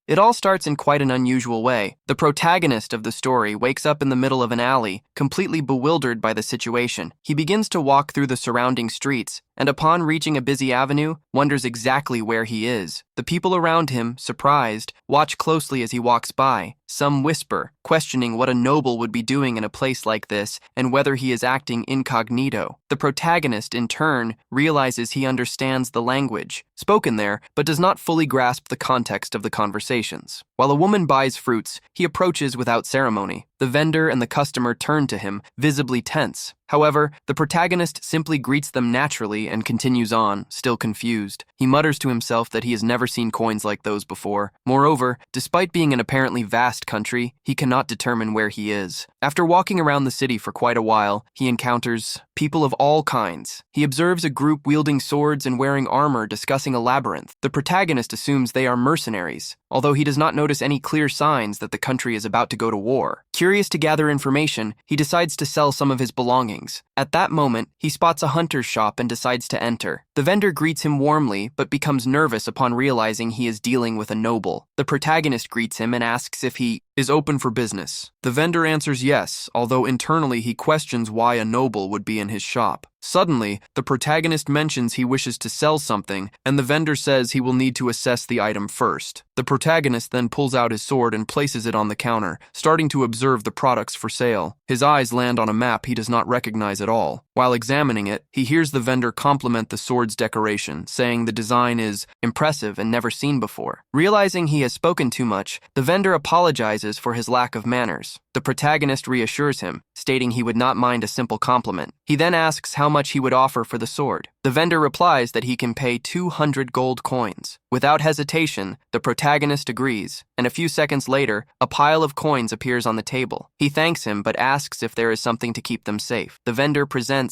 It all starts in quite an unusual way. The protagonist of the story wakes up in the middle of an alley, completely bewildered by the situation. He begins to walk through the surrounding streets, and upon reaching a busy avenue, wonders exactly where he is. The people around him, surprised, watch closely as he walks by. Some whisper, questioning what a noble would be doing in a place like this and whether he is acting incognito. The protagonist, in turn, realizes he understands the language spoken there, but does not fully grasp the context of the conversations. While a woman buys fruits, he approaches without ceremony. The vendor and the customer turn to him, visibly tense. However, the protagonist simply greets them naturally and continues on, still confused. He mutters to himself that he has never seen coins like those before. Moreover, despite being an apparently vast country, he cannot determine where he is. After walking around the city for quite a while, he encounters people of all kinds. He observes a group wielding swords and wearing armor discussing a labyrinth. The protagonist assumes they are mercenaries, although he does not notice any clear signs that the country is about to go to war. Curious to gather information, he decides to sell some of his belongings. At that moment, he spots a hunter's shop and decides to enter. The vendor greets him warmly, but becomes nervous upon realizing he is dealing with a noble. The protagonist greets him and asks if he is open for business. The vendor answers yes, although internally he questions why a noble would be in his shop. Suddenly, the protagonist mentions he wishes to sell something, and the vendor says he will need to assess the item first. The protagonist then pulls out his sword and places it on the counter, starting to observe the products for sale. His eyes land on a map he does not recognize at all. While examining it, he hears the vendor compliment the sword's decoration, saying the design is impressive and never seen before. Realizing he has spoken too much, the vendor apologizes for his lack of manners. The protagonist reassures him, stating he would not mind a simple compliment. He then asks how much he would offer for the sword. The vendor replies that he can pay 200 gold coins. Without hesitation, the protagonist agrees, and a few seconds later, a pile of coins appears on the table. He thanks him but asks if there is something to keep them safe. The vendor presents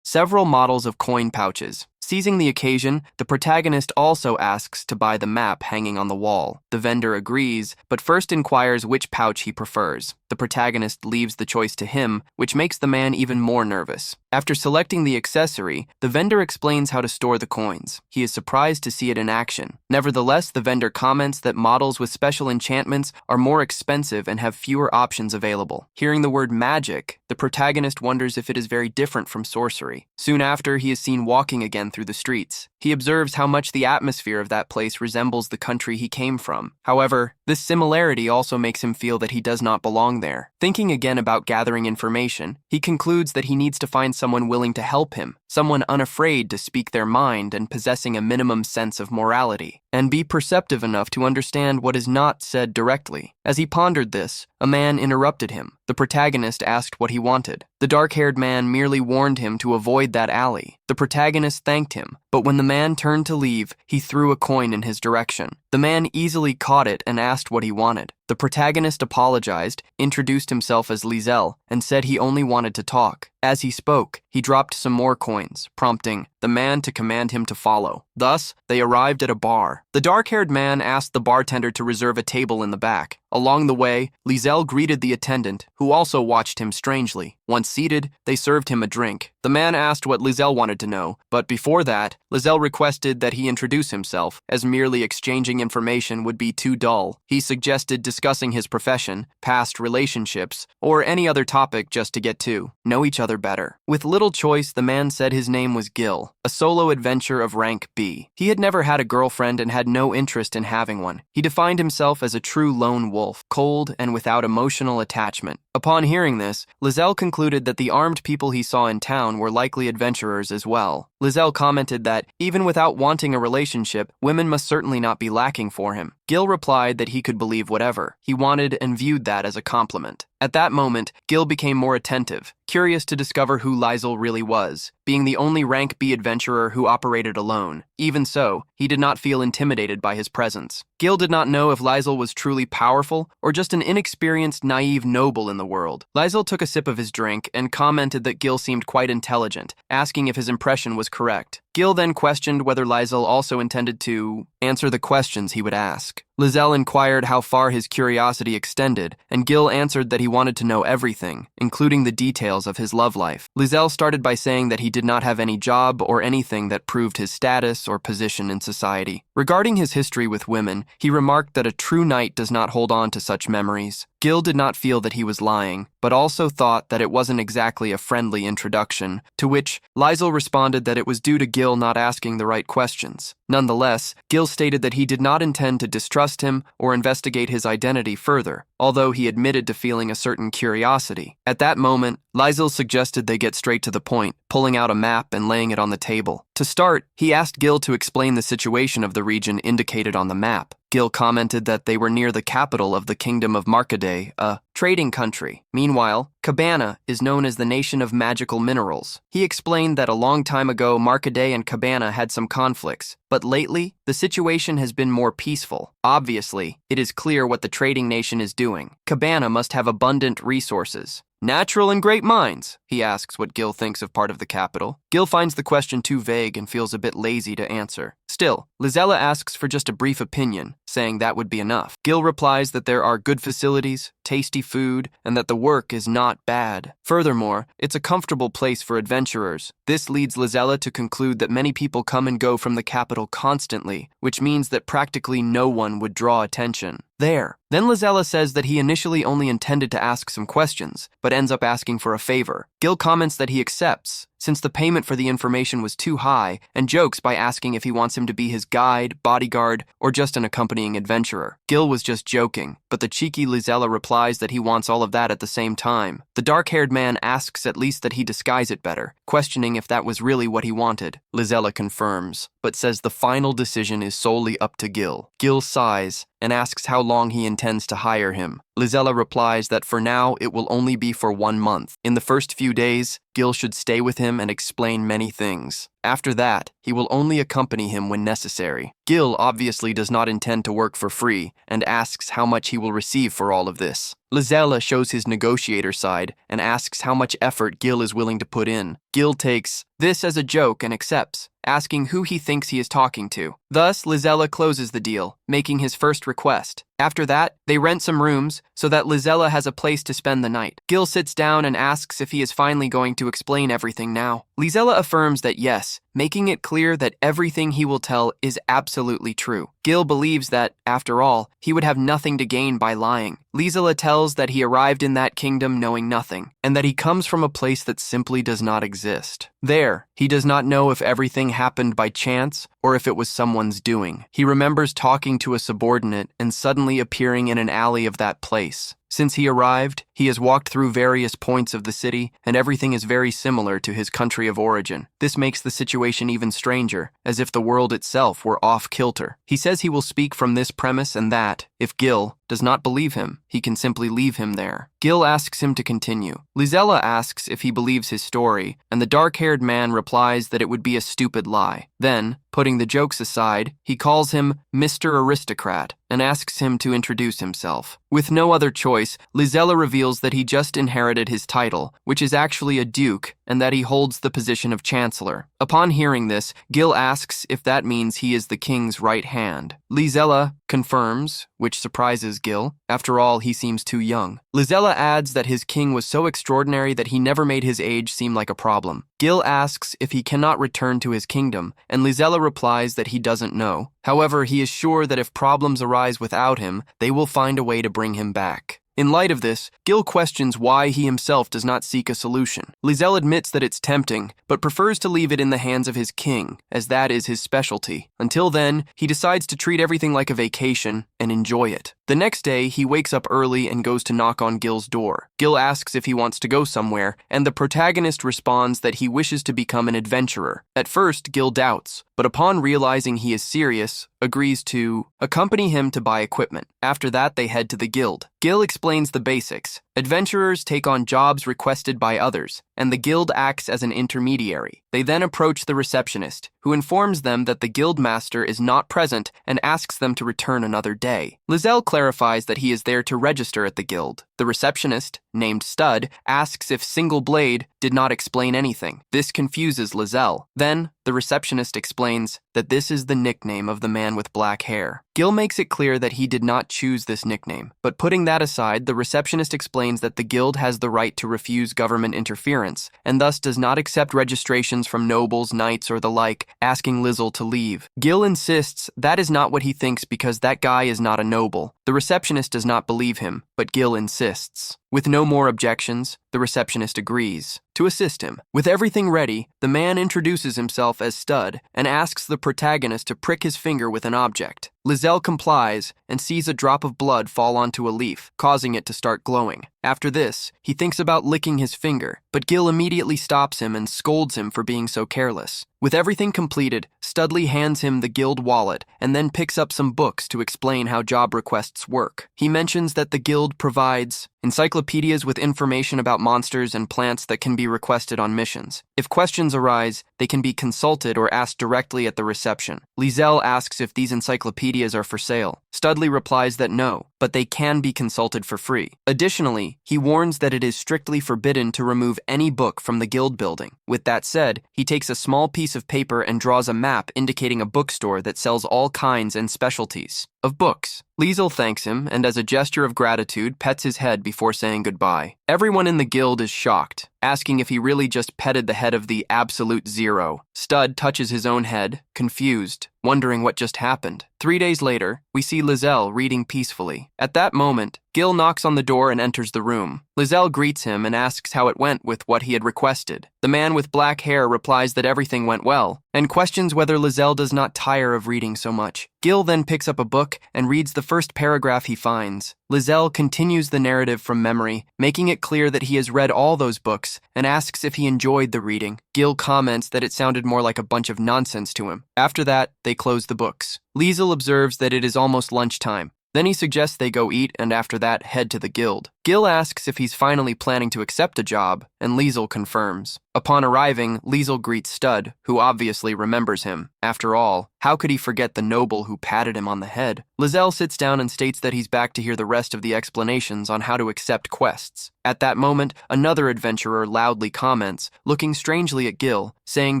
several models of coin pouches. Seizing the occasion, the protagonist also asks to buy the map hanging on the wall. The vendor agrees, but first inquires which pouch he prefers. The protagonist leaves the choice to him, which makes the man even more nervous. After selecting the accessory, the vendor explains how to store the coins. He is surprised to see it in action. Nevertheless, the vendor comments that models with special enchantments are more expensive and have fewer options available. Hearing the word magic, the protagonist wonders if it is very different from sorcery. Soon after, he is seen walking again through the streets. He observes how much the atmosphere of that place resembles the country he came from. However, this similarity also makes him feel that he does not belong there. Thinking again about gathering information, he concludes that he needs to find someone willing to help him, someone unafraid to speak their mind and possessing a minimum sense of morality, and be perceptive enough to understand what is not said directly. As he pondered this, a man interrupted him. The protagonist asked what he wanted. The dark-haired man merely warned him to avoid that alley. The protagonist thanked him, but when the man turned to leave, he threw a coin in his direction. The man easily caught it and asked what he wanted. The protagonist apologized, introduced himself as Lizel, and said he only wanted to talk. As he spoke, he dropped some more coins, prompting the man to command him to follow. Thus, they arrived at a bar. The dark-haired man asked the bartender to reserve a table in the back. Along the way, Lizel greeted the attendant, who also watched him strangely. Once seated, they served him a drink. The man asked what Lizel wanted to know, but before that, Lizel requested that he introduce himself, as merely exchanging information would be too dull. He suggested discussing his profession, past relationships, or any other topic just to get to know each other better. With little choice, the man said his name was Gil, a solo adventurer of rank B. He had never had a girlfriend and had no interest in having one. He defined himself as a true lone wolf, cold and without emotional attachment. Upon hearing this, Lizel concluded that the armed people he saw in town were likely adventurers as well. Lizel commented that, even without wanting a relationship, women must certainly not be lacking for him. Gil replied that he could believe whatever. He wanted and viewed that as a compliment. At that moment, Gil became more attentive, curious to discover who Lizel really was, being the only rank B adventurer who operated alone. Even so, he did not feel intimidated by his presence. Gil did not know if Lizel was truly powerful or just an inexperienced, naive noble in the world. Lizel took a sip of his drink and commented that Gil seemed quite intelligent, asking if his impression was correct. Gil then questioned whether Lizel also intended to answer the questions he would ask. Lizel inquired how far his curiosity extended, and Gil answered that he wanted to know everything, including the details of his love life. Lizel started by saying that he did not have any job or anything that proved his status or position in society. Regarding his history with women, he remarked that a true knight does not hold on to such memories. Gil did not feel that he was lying, but also thought that it wasn't exactly a friendly introduction, to which Lizel responded that it was due to Gil not asking the right questions. Nonetheless, Gil stated that he did not intend to distrust him or investigate his identity further, although he admitted to feeling a certain curiosity. At that moment, Lizel suggested they get straight to the point, pulling out a map and laying it on the table. To start, he asked Gil to explain the situation of the region indicated on the map. Gil commented that they were near the capital of the Kingdom of Marcaday, a trading country. Meanwhile, Cabana is known as the nation of magical minerals. He explained that a long time ago Marcaday and Cabana had some conflicts, but lately, the situation has been more peaceful. Obviously, it is clear what the trading nation is doing. Cabana must have abundant resources. Natural and great minds, he asks what Gil thinks of part of the capital. Gil finds the question too vague and feels a bit lazy to answer. Still, Lizella asks for just a brief opinion, saying that would be enough. Gil replies that there are good facilities, tasty food, and that the work is not bad. Furthermore, it's a comfortable place for adventurers. This leads Lizella to conclude that many people come and go from the capital constantly, which means that practically no one would draw attention. Then Lizella says that he initially only intended to ask some questions, but ends up asking for a favor. Gil comments that he accepts, since the payment for the information was too high, and jokes by asking if he wants him to be his guide, bodyguard, or just an accompanying adventurer. Gil was just joking, but the cheeky Lizella replies that he wants all of that at the same time. The dark-haired man asks at least that he disguise it better, questioning if that was really what he wanted. Lizella confirms, but says the final decision is solely up to Gil. Gil sighs and asks how long he intends to hire him. Lizella replies that for now it will only be for 1 month. In the first few days, Gil should stay with him and explain many things. After that, he will only accompany him when necessary. Gil obviously does not intend to work for free and asks how much he will receive for all of this. Lizella shows his negotiator side and asks how much effort Gil is willing to put in. Gil takes this as a joke and accepts, asking who he thinks he is talking to. Thus, Lizella closes the deal, making his first request. After that, they rent some rooms so that Lizella has a place to spend the night. Gil sits down and asks if he is finally going to explain everything now. Lizella affirms that yes, making it clear that everything he will tell is absolutely true. Gil believes that, after all, he would have nothing to gain by lying. Lizella tells that he arrived in that kingdom knowing nothing, and that he comes from a place that simply does not exist. There, he does not know if everything happened by chance or if it was someone's doing. He remembers talking to a subordinate and suddenly appearing in an alley of that place. Since he arrived, he has walked through various points of the city, and everything is very similar to his country of origin. This makes the situation even stranger, as if the world itself were off-kilter. He says he will speak from this premise and that, if Gil does not believe him, he can simply leave him there. Gil asks him to continue. Lizella asks if he believes his story, and the dark-haired man replies that it would be a stupid lie. Then, putting the jokes aside, he calls him Mr. Aristocrat and asks him to introduce himself. With no other choice, Lizella reveals that he just inherited his title, which is actually a duke, and that he holds the position of chancellor. Upon hearing this, Gil asks if that means he is the king's right hand. Lizella confirms, which surprises Gil. After all, he seems too young. Lizella adds that his king was so extraordinary that he never made his age seem like a problem. Gil asks if he cannot return to his kingdom, and Lizella replies that he doesn't know. However, he is sure that if problems arise without him, they will find a way to bring him back. In light of this, Gil questions why he himself does not seek a solution. Lizelle admits that it's tempting, but prefers to leave it in the hands of his king, as that is his specialty. Until then, he decides to treat everything like a vacation and enjoy it. The next day, he wakes up early and goes to knock on Gil's door. Gil asks if he wants to go somewhere, and the protagonist responds that he wishes to become an adventurer. At first, Gil doubts, but upon realizing he is serious, agrees to accompany him to buy equipment. After that, they head to the guild. Gil explains the basics, Adventurers take on jobs requested by others, and the guild acts as an intermediary. They then approach the receptionist, who informs them that the guild master is not present and asks them to return another day. Lizelle clarifies that he is there to register at the guild. The receptionist, named Stud, asks if Single Blade did not explain anything. This confuses Lizelle. Then, the receptionist explains that this is the nickname of the man with black hair. Gil makes it clear that he did not choose this nickname, but putting that aside, the receptionist explains that the guild has the right to refuse government interference, and thus does not accept registrations from nobles, knights, or the like, asking Lizelle to leave. Gil insists that is not what he thinks because that guy is not a noble. The receptionist does not believe him, but Gil insists. With no more objections, the receptionist agrees to assist him. With everything ready, the man introduces himself as Stud and asks the protagonist to prick his finger with an object. Lizelle complies and sees a drop of blood fall onto a leaf, causing it to start glowing. After this, he thinks about licking his finger, but Gil immediately stops him and scolds him for being so careless. With everything completed, Studley hands him the guild wallet and then picks up some books to explain how job requests work. He mentions that the guild provides encyclopedias with information about monsters and plants that can be requested on missions. If questions arise, they can be consulted or asked directly at the reception. Lizelle asks if these encyclopedias are for sale. Studley replies that no, but they can be consulted for free. Additionally, he warns that it is strictly forbidden to remove any book from the guild building. With that said, he takes a small piece of paper and draws a map indicating a bookstore that sells all kinds and specialties of books. Liesel thanks him and as a gesture of gratitude pets his head before saying goodbye. Everyone in the guild is shocked, asking if he really just petted the head of the absolute zero. Stud touches his own head, confused, wondering what just happened. 3 days later, we see Lizelle reading peacefully. At that moment, Gil knocks on the door and enters the room. Lizelle greets him and asks how it went with what he had requested. The man with black hair replies that everything went well, and questions whether Lizelle does not tire of reading so much. Gil then picks up a book and reads the first paragraph he finds. Lizelle continues the narrative from memory, making it clear that he has read all those books, and asks if he enjoyed the reading. Gil comments that it sounded more like a bunch of nonsense to him. After that, they close the books. Liesel observes that it is almost lunchtime. Then he suggests they go eat and after that head to the guild. Gil asks if he's finally planning to accept a job, and Liesel confirms. Upon arriving, Liesel greets Stud, who obviously remembers him. After all, how could he forget the noble who patted him on the head? Lizelle sits down and states that he's back to hear the rest of the explanations on how to accept quests. At that moment, another adventurer loudly comments, looking strangely at Gil, saying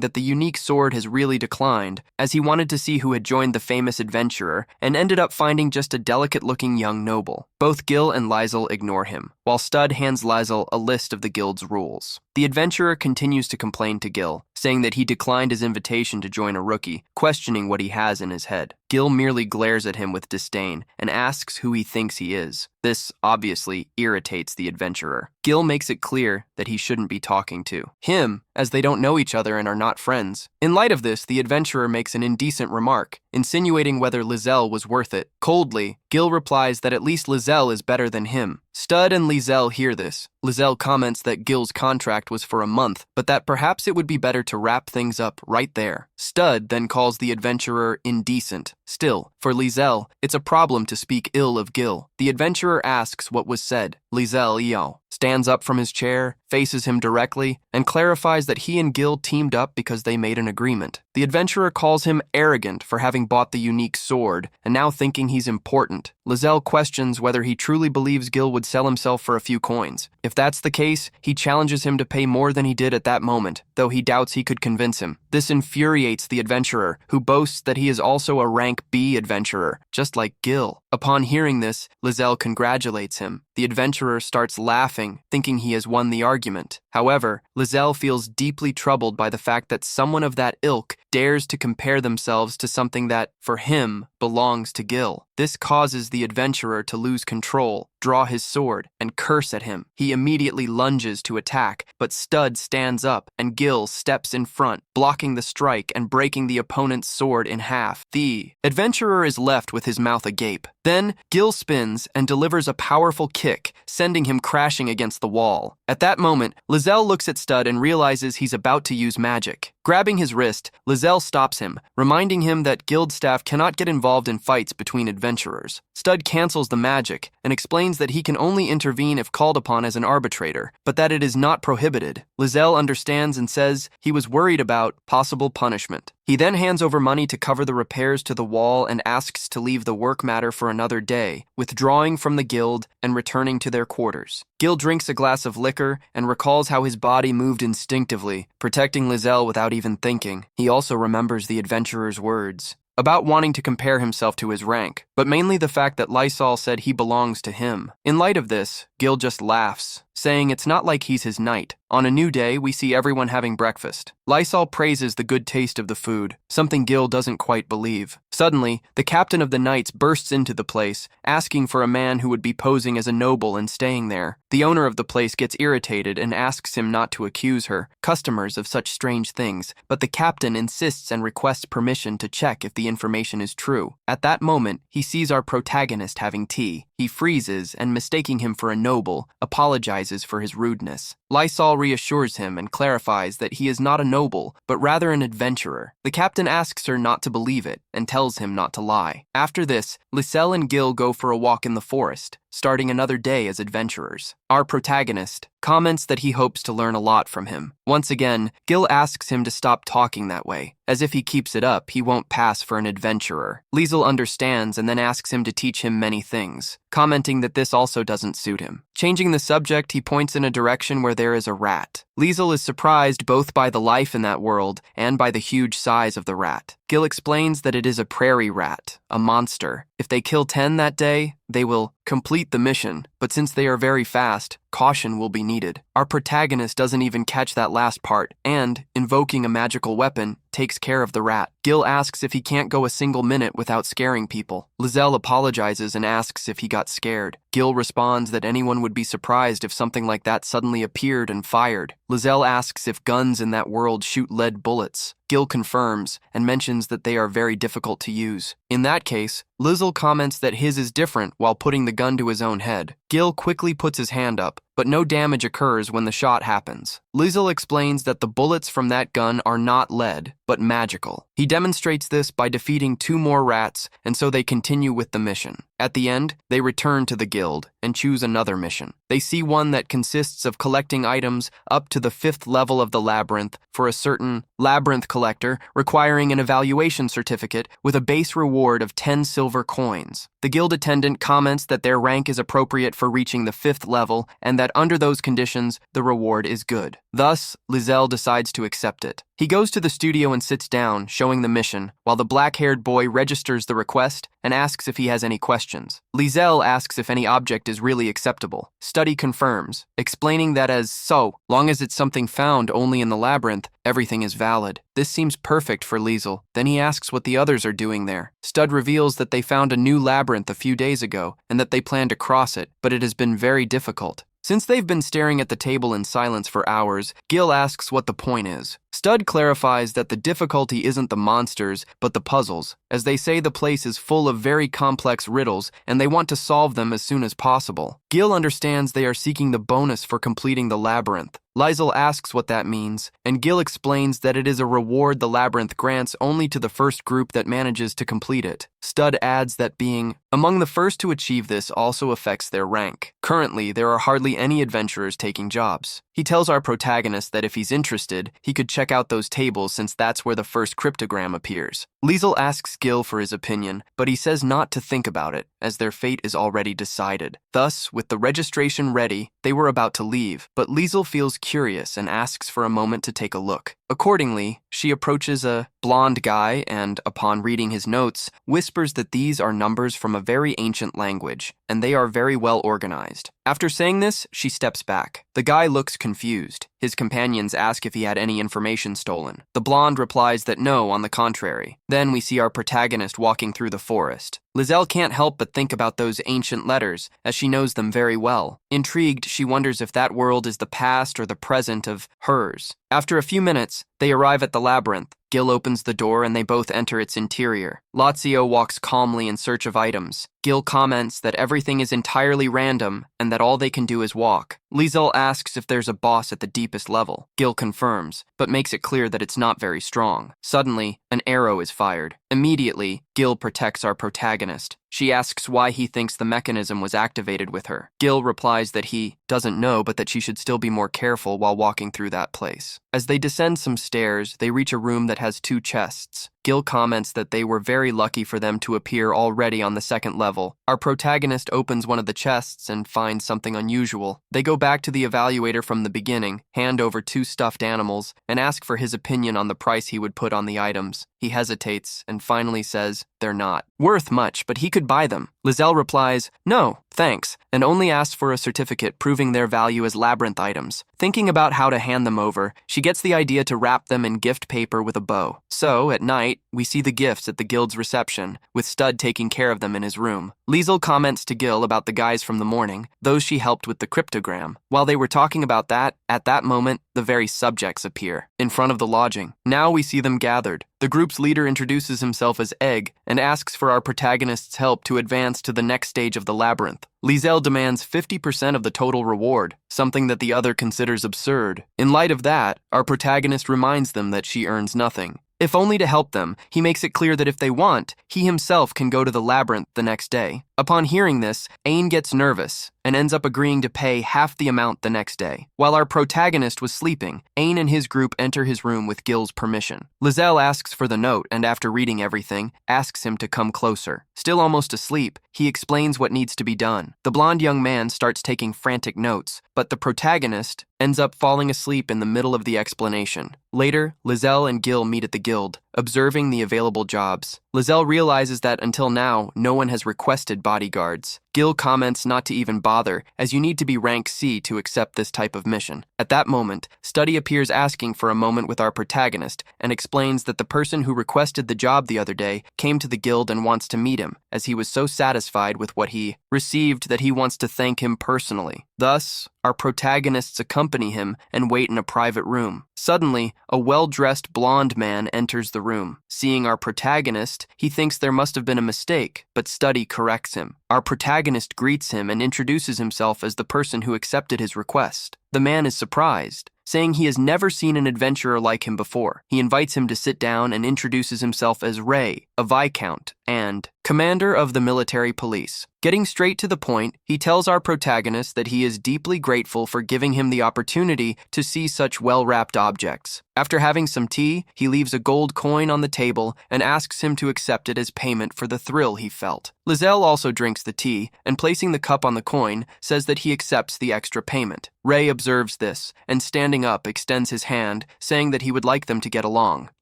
that the unique sword has really declined, as he wanted to see who had joined the famous adventurer and ended up finding just a delicate-looking young noble. Both Gil and Liesel ignore him, while Stud hands Liesel a list of the guild's rules. The adventurer continues to complain to Gil, saying that he declined his invitation to join a rookie, questioning what he has in his head. Gil merely glares at him with disdain and asks who he thinks he is. This obviously irritates the adventurer. Gil makes it clear that he shouldn't be talking to him, as they don't know each other and are not friends. In light of this, the adventurer makes an indecent remark, insinuating whether Lizelle was worth it. Coldly, Gil replies that at least Lizelle is better than him. Stud and Lizelle hear this. Lizelle comments that Gil's contract was for a month, but that perhaps it would be better to wrap things up right there. Stud then calls the adventurer indecent. Still, for Lizelle, it's a problem to speak ill of Gil. The adventurer asks what was said. Lizelle stands up from his chair, faces him directly, and clarifies that he and Gil teamed up because they made an agreement. The adventurer calls him arrogant for having bought the unique sword, and now thinking he's important. Lizelle questions whether he truly believes Gil would sell himself for a few coins. If that's the case, he challenges him to pay more than he did at that moment, though he doubts he could convince him. This infuriates the adventurer, who boasts that he is also a rank B adventurer, just like Gil. Upon hearing this, Lizelle congratulates him. The adventurer starts laughing, thinking he has won the argument. However, Lizelle feels deeply troubled by the fact that someone of that ilk dares to compare themselves to something that, for him, belongs to Gil. This causes the adventurer to lose control, draw his sword, and curse at him. He immediately lunges to attack, but Stud stands up and Gil steps in front, blocking the strike and breaking the opponent's sword in half. The adventurer is left with his mouth agape. Then, Gil spins and delivers a powerful kick, sending him crashing against the wall. At that moment, Lizelle looks at Stud and realizes he's about to use magic. Grabbing his wrist, Lizelle stops him, reminding him that guild staff cannot get involved in fights between adventurers. Stud cancels the magic and explains that he can only intervene if called upon as an arbitrator, but that it is not prohibited. Lizelle understands and says he was worried about possible punishment. He then hands over money to cover the repairs to the wall and asks to leave the work matter for another day, withdrawing from the guild and returning to their quarters. Gil drinks a glass of liquor and recalls how his body moved instinctively, protecting Lizelle without even thinking. He also remembers the adventurer's words about wanting to compare himself to his rank, but mainly the fact that Lysol said he belongs to him. In light of this, Gil just laughs, saying it's not like he's his knight. On a new day, we see everyone having breakfast. Lysol praises the good taste of the food, something Gil doesn't quite believe. Suddenly, the captain of the knights bursts into the place, asking for a man who would be posing as a noble and staying there. The owner of the place gets irritated and asks him not to accuse her, customers, of such strange things, but the captain insists and requests permission to check if the information is true. At that moment, he sees our protagonist having tea. He freezes and, mistaking him for a noble, apologizes for his rudeness. Lysol reassures him and clarifies that he is not a noble, but rather an adventurer. The captain asks her not to believe it and tells him not to lie. After this, Lyselle and Gil go for a walk in the forest, starting another day as adventurers. Our protagonist comments that he hopes to learn a lot from him. Once again, Gil asks him to stop talking that way. As if he keeps it up, he won't pass for an adventurer. Liesel understands and then asks him to teach him many things, commenting that this also doesn't suit him. Changing the subject, he points in a direction where there is a rat. Liesel is surprised both by the life in that world and by the huge size of the rat. Gil explains that it is a prairie rat, a monster. If they kill 10 that day, they will complete the mission, but since they are very fast, caution will be needed. Our protagonist doesn't even catch that last part, and, invoking a magical weapon, takes care of the rat. Gil asks if he can't go a single minute without scaring people. Lizelle apologizes and asks if he got scared. Gil responds that anyone would be surprised if something like that suddenly appeared and fired. Lizelle asks if guns in that world shoot lead bullets. Gil confirms and mentions that they are very difficult to use. In that case, Liesel comments that his is different while putting the gun to his own head. Gil quickly puts his hand up, but no damage occurs when the shot happens. Liesel explains that the bullets from that gun are not lead, but magical. He demonstrates this by defeating 2 more rats, and so they continue with the mission. At the end, they return to the guild and choose another mission. They see one that consists of collecting items up to the 5th level of the labyrinth for a certain labyrinth collector, requiring an evaluation certificate with a base reward of 10 silver coins. The guild attendant comments that their rank is appropriate for reaching the 5th level and that under those conditions, the reward is good. Thus, Lizelle decides to accept it. He goes to the studio and sits down, showing the mission, while the black-haired boy registers the request and asks if he has any questions. Lizelle asks if any object is really acceptable. Study confirms, explaining that as so long as it's something found only in the labyrinth, everything is valid. This seems perfect for Liesel. Then he asks what the others are doing there. Stud reveals that they found a new labyrinth a few days ago and that they plan to cross it, but it has been very difficult. Since they've been staring at the table in silence for hours, Gil asks what the point is. Stud clarifies that the difficulty isn't the monsters, but the puzzles, as they say the place is full of very complex riddles and they want to solve them as soon as possible. Gil understands they are seeking the bonus for completing the labyrinth. Liesel asks what that means, and Gil explains that it is a reward the labyrinth grants only to the first group that manages to complete it. Stud adds that being among the first to achieve this also affects their rank. Currently, there are hardly any adventurers taking jobs. He tells our protagonist that if he's interested, he could check out those tables since that's where the first cryptogram appears. Liesel asks Gil for his opinion, but he says not to think about it, as their fate is already decided. Thus, with the registration ready, they were about to leave, but Liesel feels curious and asks for a moment to take a look. Accordingly, she approaches a blonde guy and, upon reading his notes, whispers that these are numbers from a very ancient language, and they are very well organized. After saying this, she steps back. The guy looks confused. His companions ask if he had any information stolen. The blonde replies that no, on the contrary. Then we see our protagonist walking through the forest. Lizelle can't help but think about those ancient letters, as she knows them very well. Intrigued, she wonders if that world is the past or the present of hers. After a few minutes, They arrive at the labyrinth. Gil opens the door and they both enter its interior. Lazio walks calmly in search of items. Gil comments that everything is entirely random and that all they can do is walk. Liesel asks if there's a boss at the deepest level. Gil confirms, but makes it clear that it's not very strong. Suddenly, an arrow is fired. Immediately, Gil protects our protagonist. She asks why he thinks the mechanism was activated with her. Gil replies that he doesn't know, but that she should still be more careful while walking through that place. As they descend some stairs, they reach a room that has 2 chests. Gil comments that they were very lucky for them to appear already on the 2nd level. Our protagonist opens one of the chests and finds something unusual. They go back to the evaluator from the beginning, hand over 2 stuffed animals, and ask for his opinion on the price he would put on the items. He hesitates and finally says they're not worth much, but he could buy them. Liesel replies, "No, thanks," and only asks for a certificate proving their value as labyrinth items. Thinking about how to hand them over, she gets the idea to wrap them in gift paper with a bow. So, at night, we see the gifts at the guild's reception, with Stud taking care of them in his room. Liesel comments to Gil about the guys from the morning, those she helped with the cryptogram. While they were talking about that, at that moment, the very subjects appear, in front of the lodging. Now we see them gathered. The group's leader introduces himself as Egg and asks for our protagonist's help to advance to the next stage of the labyrinth. Liesel demands 50% of the total reward, something that the other considers absurd. In light of that, our protagonist reminds them that she earns nothing. If only to help them, he makes it clear that if they want, he himself can go to the labyrinth the next day. Upon hearing this, Ain gets nervous and ends up agreeing to pay half the amount the next day. While our protagonist was sleeping, Ain and his group enter his room with Gil's permission. Liesel asks for the note and after reading everything, asks him to come closer. Still almost asleep, he explains what needs to be done. The blonde young man starts taking frantic notes, but the protagonist ends up falling asleep in the middle of the explanation. Later, Liesel and Gil meet at the guild, observing the available jobs. Liesel realizes that until now, no one has requested bodyguards. Gil comments not to even bother, as you need to be rank C to accept this type of mission. At that moment, Study appears asking for a moment with our protagonist and explains that the person who requested the job the other day came to the guild and wants to meet him, as he was so satisfied with what he received that he wants to thank him personally. Thus, our protagonists accompany him and wait in a private room. Suddenly, a well-dressed blonde man enters the room. Seeing our protagonist, he thinks there must have been a mistake, but Study corrects him. Our protagonist greets him and introduces himself as the person who accepted his request. The man is surprised, saying he has never seen an adventurer like him before. He invites him to sit down and introduces himself as Ray, a Viscount, and commander of the military police. Getting straight to the point, he tells our protagonist that he is deeply grateful for giving him the opportunity to see such well-wrapped objects. After having some tea, he leaves a gold coin on the table and asks him to accept it as payment for the thrill he felt. Liesel also drinks the tea, and placing the cup on the coin, says that he accepts the extra payment. Ray observes this, and standing up extends his hand, saying that he would like them to get along.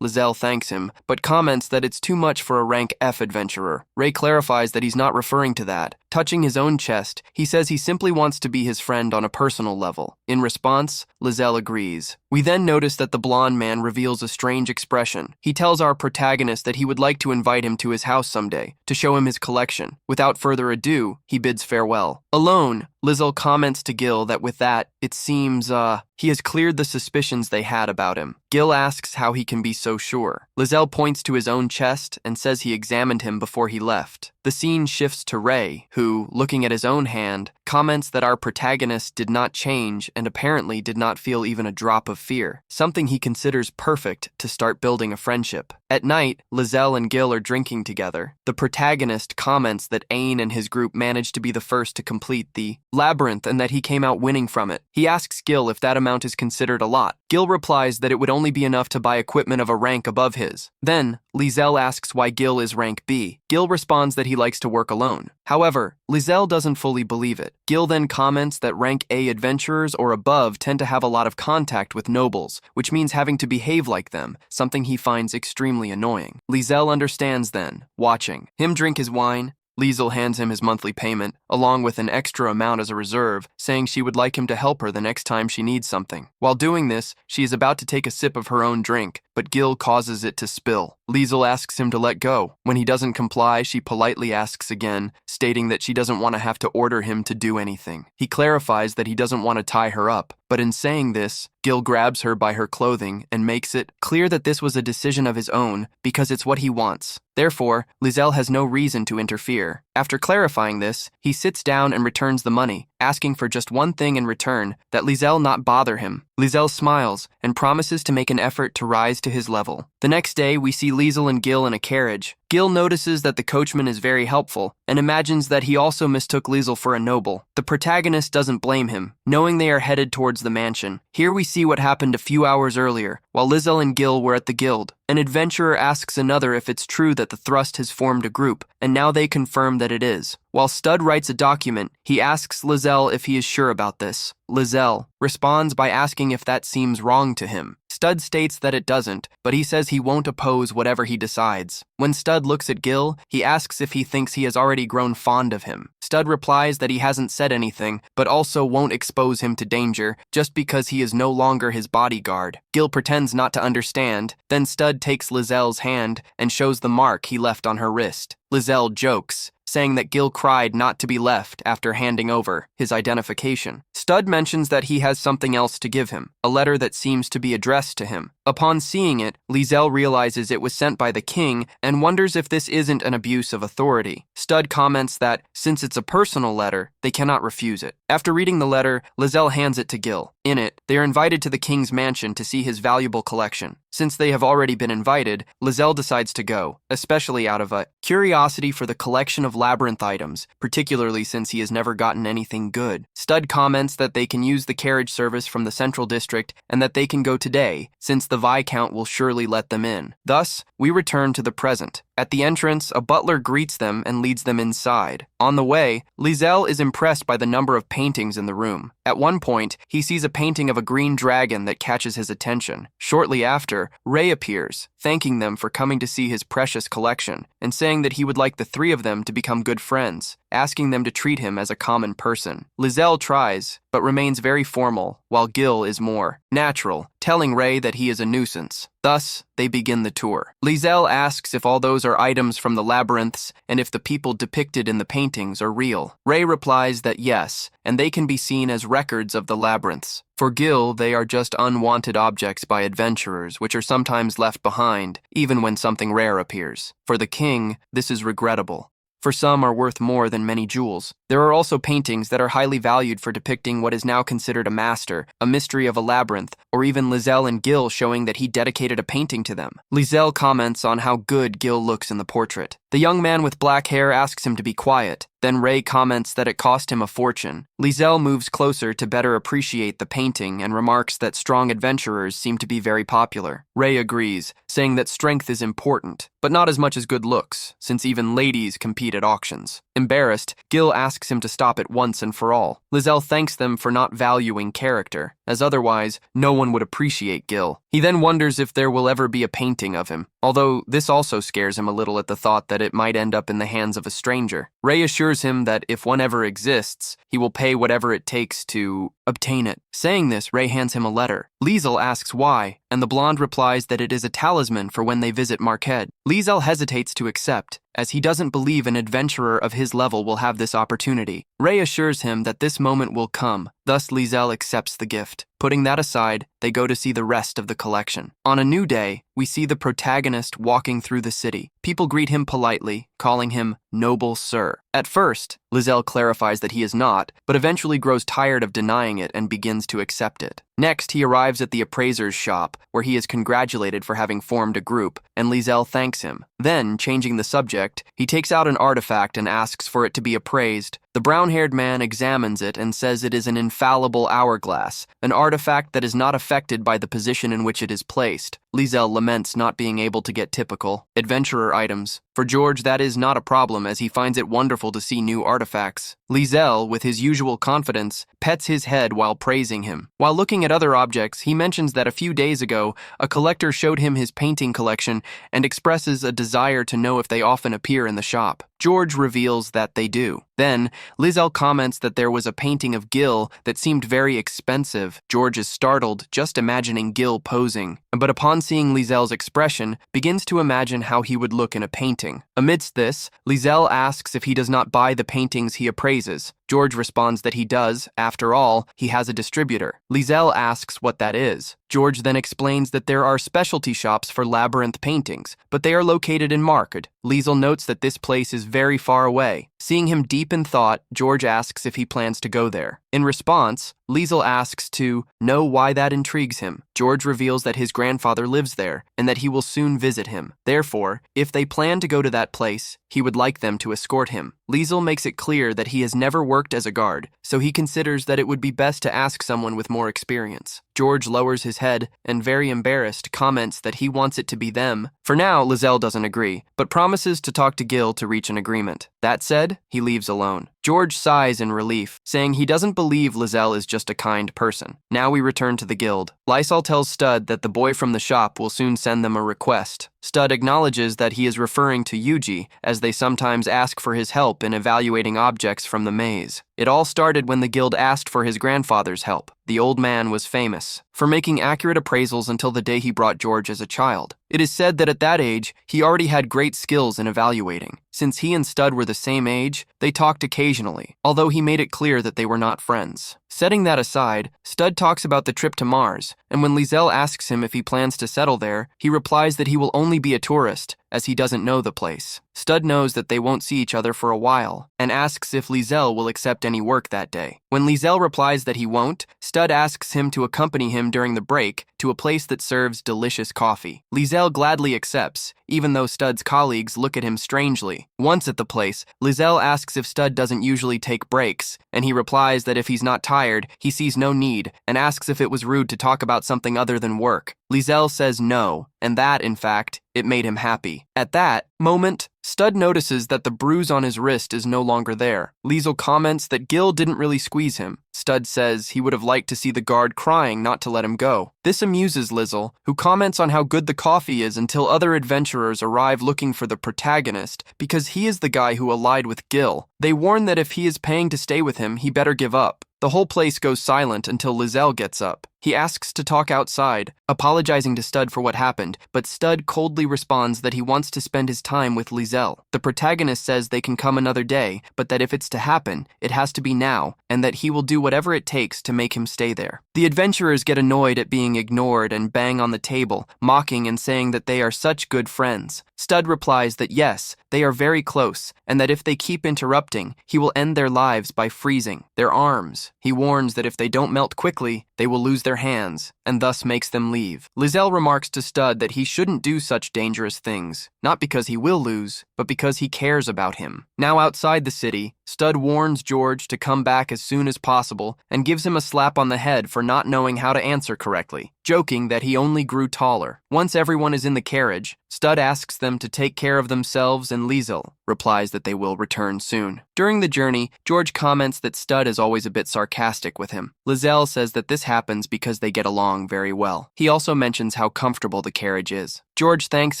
Liesel thanks him, but comments that it's too much for a rank F adventurer. Ray clarifies that he's not referring to that. Touching his own chest, he says he simply wants to be his friend on a personal level. In response, Liesel agrees. We then notice that the blonde man reveals a strange expression. He tells our protagonist that he would like to invite him to his house someday, to show him his collection. Without further ado, he bids farewell. Alone, Liesel comments to Gil that with that, it seems, he has cleared the suspicions they had about him. Gil asks how he can be so sure. Liesel points to his own chest and says he examined him before he left. The scene shifts to Ray, who, looking at his own hand, comments that our protagonist did not change and apparently did not feel even a drop of fear, something he considers perfect to start building a friendship. At night, Liesel and Gil are drinking together. The protagonist comments that Ain and his group managed to be the first to complete the labyrinth and that he came out winning from it. He asks Gil if that amount is considered a lot. Gil replies that it would only be enough to buy equipment of a rank above his. Then, Liesel asks why Gil is rank B. Gil responds that he likes to work alone. However, Liesel doesn't fully believe it. Gil then comments that rank A adventurers or above tend to have a lot of contact with nobles, which means having to behave like them, something he finds extremely annoying. Liesel understands then, watching him drink his wine. Liesel hands him his monthly payment, along with an extra amount as a reserve, saying she would like him to help her the next time she needs something. While doing this, she is about to take a sip of her own drink, but but Gil causes it to spill. Liesel asks him to let go. When he doesn't comply, she politely asks again, stating that she doesn't want to have to order him to do anything. He clarifies that he doesn't want to tie her up, but in saying this, Gil grabs her by her clothing and makes it clear that this was a decision of his own because it's what he wants. Therefore, Liesel has no reason to interfere. After clarifying this, he sits down and returns the money, asking for just one thing in return, that Liesel not bother him. Liesel smiles and promises to make an effort to rise to his level. The next day, we see Liesel and Gil in a carriage. Gil notices that the coachman is very helpful and imagines that he also mistook Liesel for a noble. The protagonist doesn't blame him, knowing they are headed towards the mansion. Here we see what happened a few hours earlier, while Liesel and Gil were at the guild. An adventurer asks another if it's true that the Thrust has formed a group, and now they confirm that it is. While Stud writes a document, he asks Liesel if he is sure about this. Liesel responds by asking if that seems wrong to him. Stud states that it doesn't, but he says he won't oppose whatever he decides. When Stud looks at Gil, he asks if he thinks he has already grown fond of him. Stud replies that he hasn't said anything, but also won't expose him to danger just because he is no longer his bodyguard. Gil pretends not to understand, then Stud takes Liesel's hand and shows the mark he left on her wrist. Liesel jokes, saying that Gil cried not to be left after handing over his identification. Stud mentions that he has something else to give him, a letter that seems to be addressed to him. Upon seeing it, Liesel realizes it was sent by the king and wonders if this isn't an abuse of authority. Stud comments that, since it's a personal letter, they cannot refuse it. After reading the letter, Liesel hands it to Gil. In it, they are invited to the king's mansion to see his valuable collection. Since they have already been invited, Liesel decides to go, especially out of a curiosity for the collection of labyrinth items, particularly since he has never gotten anything good. Stud comments that they can use the carriage service from the central district and that they can go today, since the Viscount will surely let them in. Thus, we return to the present. At the entrance, a butler greets them and leads them inside. On the way, Liesel is impressed by the number of paintings in the room. At one point, he sees a painting of a green dragon that catches his attention. Shortly after, Ray appears, thanking them for coming to see his precious collection, and saying that he would like the three of them to become good friends, asking them to treat him as a common person. Liesel tries, but remains very formal, while Gil is more natural, telling Ray that he is a nuisance. Thus, they begin the tour. Liesel asks if all those are items from the labyrinths and if the people depicted in the paintings are real. Ray replies that yes, and they can be seen as records of the labyrinths. For Gil, they are just unwanted objects by adventurers, which are sometimes left behind, even when something rare appears. For the king, this is regrettable. For some are worth more than many jewels. There are also paintings that are highly valued for depicting what is now considered a master, a mystery of a labyrinth, or even Liesel and Gil showing that he dedicated a painting to them. Liesel comments on how good Gil looks in the portrait. The young man with black hair asks him to be quiet. Then Ray comments that it cost him a fortune. Liesel moves closer to better appreciate the painting and remarks that strong adventurers seem to be very popular. Ray agrees, saying that strength is important, but not as much as good looks, since even ladies compete at auctions. Embarrassed, Gil asks him to stop it once and for all. Liesel thanks them for not valuing character, as otherwise no one would appreciate Gil. He then wonders if there will ever be a painting of him, although this also scares him a little at the thought that it might end up in the hands of a stranger. Ray assures him that if one ever exists, he will pay whatever it takes to obtain it. Saying this, Ray hands him a letter. Liesel asks why, and the blonde replies that it is a talisman for when they visit Marquette. Liesel hesitates to accept, as he doesn't believe an adventurer of his level will have this opportunity. Ray assures him that this moment will come, thus Liesel accepts the gift. Putting that aside, they go to see the rest of the collection. On a new day, we see the protagonist walking through the city. People greet him politely, calling him Noble Sir. At first, Liesel clarifies that he is not, but eventually grows tired of denying it and begins to accept it. Next, he arrives at the appraiser's shop, where he is congratulated for having formed a group, and Liesel thanks him. Then, changing the subject, he takes out an artifact and asks for it to be appraised. The brown-haired man examines it and says it is an infallible hourglass, an artifact that is not affected by the position in which it is placed. Liesel laments not being able to get typical adventurer items. For George, that is not a problem, as he finds it wonderful to see new artifacts. Liesel, with his usual confidence, pets his head while praising him. While looking at other objects, he mentions that a few days ago, a collector showed him his painting collection and expresses a desire to know if they often appear in the shop. George reveals that they do. Then, Lizelle comments that there was a painting of Gil that seemed very expensive. George is startled just imagining Gil posing, but upon seeing Lizelle's expression, begins to imagine how he would look in a painting. Amidst this, Lizelle asks if he does not buy the paintings he appraises. George responds that he does. After all, he has a distributor. Lizelle asks what that is. George then explains that there are specialty shops for labyrinth paintings, but they are located in Market. Liesel notes that this place is very far away. Seeing him deep in thought, George asks if he plans to go there. In response, Liesel asks to know why that intrigues him. George reveals that his grandfather lives there and that he will soon visit him. Therefore, if they plan to go to that place, he would like them to escort him. Liesel makes it clear that he has never worked as a guard, so he considers that it would be best to ask someone with more experience. George lowers his head and, very embarrassed, comments that he wants it to be them. For now, Lizelle doesn't agree, but promises to talk to Gil to reach an agreement. That said, he leaves alone. George sighs in relief, saying he doesn't believe Lizelle is just a kind person. Now we return to the guild. Lysol tells Stud that the boy from the shop will soon send them a request. Stud acknowledges that he is referring to Yuji, as they sometimes ask for his help in evaluating objects from the maze. It all started when the guild asked for his grandfather's help. The old man was famous for making accurate appraisals until the day he brought George as a child. It is said that at that age, he already had great skills in evaluating. Since he and Stud were the same age, they talked occasionally, although he made it clear that they were not friends. Setting that aside, Stud talks about the trip to Mars, and when Lizelle asks him if he plans to settle there, he replies that he will only be a tourist, as he doesn't know the place. Stud knows that they won't see each other for a while, and asks if Lizelle will accept any work that day. When Lizelle replies that he won't, Stud asks him to accompany him during the break to a place that serves delicious coffee. Lizelle gladly accepts, even though Stud's colleagues look at him strangely. Once at the place, Lizelle asks if Stud doesn't usually take breaks, and he replies that if he's not tired, he sees no need, and asks if it was rude to talk about something other than work. Lizelle says no, and that, in fact, it made him happy. At that moment, Stud notices that the bruise on his wrist is no longer there. Liesel comments that Gil didn't really squeeze him. Stud says he would have liked to see the guard crying not to let him go. This amuses Liesel, who comments on how good the coffee is until other adventurers arrive looking for the protagonist because he is the guy who allied with Gil. They warn that if he is paying to stay with him, he better give up. The whole place goes silent until Lizelle gets up. He asks to talk outside, apologizing to Stud for what happened, but Stud coldly responds that he wants to spend his time with Lizelle. The protagonist says they can come another day, but that if it's to happen, it has to be now, and that he will do whatever it takes to make him stay there. The adventurers get annoyed at being ignored and bang on the table, mocking and saying that they are such good friends. Stud replies that yes, they are very close, and that if they keep interrupting, he will end their lives by freezing their arms. He warns that if they don't melt quickly, they will lose their hands, and thus makes them leave. Lizelle remarks to Stud that he shouldn't do such dangerous things, not because he will lose, but because he cares about him. Now outside the city, Stud warns George to come back as soon as possible and gives him a slap on the head for not knowing how to answer correctly, joking that he only grew taller. Once everyone is in the carriage, Stud asks them to take care of themselves, and Liesel replies that they will return soon. During the journey, George comments that Stud is always a bit sarcastic with him. Lizelle says that this happens because they get along very well. He also mentions how comfortable the carriage is. George thanks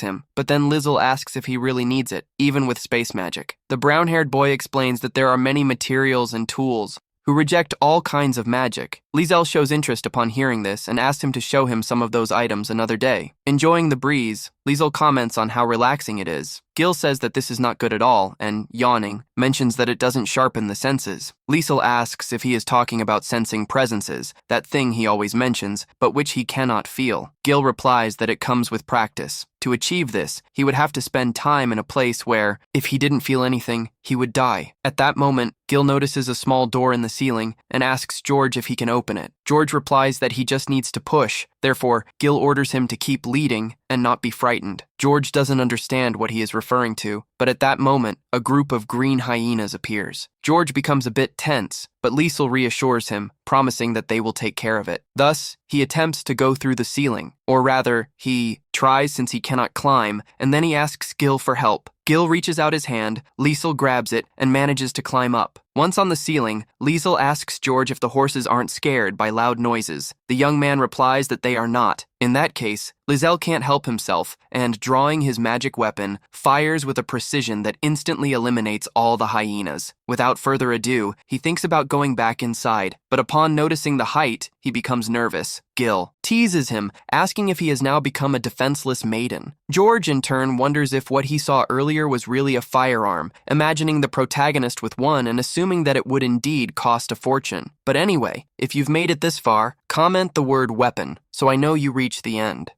him, but then Liesel asks if he really needs it, even with space magic. The brown-haired boy explains that there are many materials and tools who reject all kinds of magic. Liesel shows interest upon hearing this and asks him to show him some of those items another day. Enjoying the breeze, Liesel comments on how relaxing it is. Gil says that this is not good at all and, yawning, mentions that it doesn't sharpen the senses. Liesel asks if he is talking about sensing presences, that thing he always mentions, but which he cannot feel. Gil replies that it comes with practice. To achieve this, he would have to spend time in a place where, if he didn't feel anything, he would die. At that moment, Gil notices a small door in the ceiling and asks George if he can open it. George replies that he just needs to push. Therefore, Gil orders him to keep leading and not be frightened. George doesn't understand what he is referring to, but at that moment, a group of green hyenas appears. George becomes a bit tense, but Liesel reassures him, promising that they will take care of it. Thus, he attempts to go through the ceiling, or rather, he tries since he cannot climb, and then he asks Gil for help. Gil reaches out his hand, Liesel grabs it, and manages to climb up. Once on the ceiling, Liesel asks George if the horses aren't scared by loud noises. The young man replies that they are not. In that case, Liesel can't help himself and, drawing his magic weapon, fires with a precision that instantly eliminates all the hyenas. Without further ado, he thinks about going back inside, but upon noticing the height, he becomes nervous. Gil teases him, asking if he has now become a defenseless maiden. George, in turn, wonders if what he saw earlier was really a firearm, imagining the protagonist with one and assuming that it would indeed cost a fortune. But anyway, if you've made it this far, comment the word weapon, so I know you reached the end.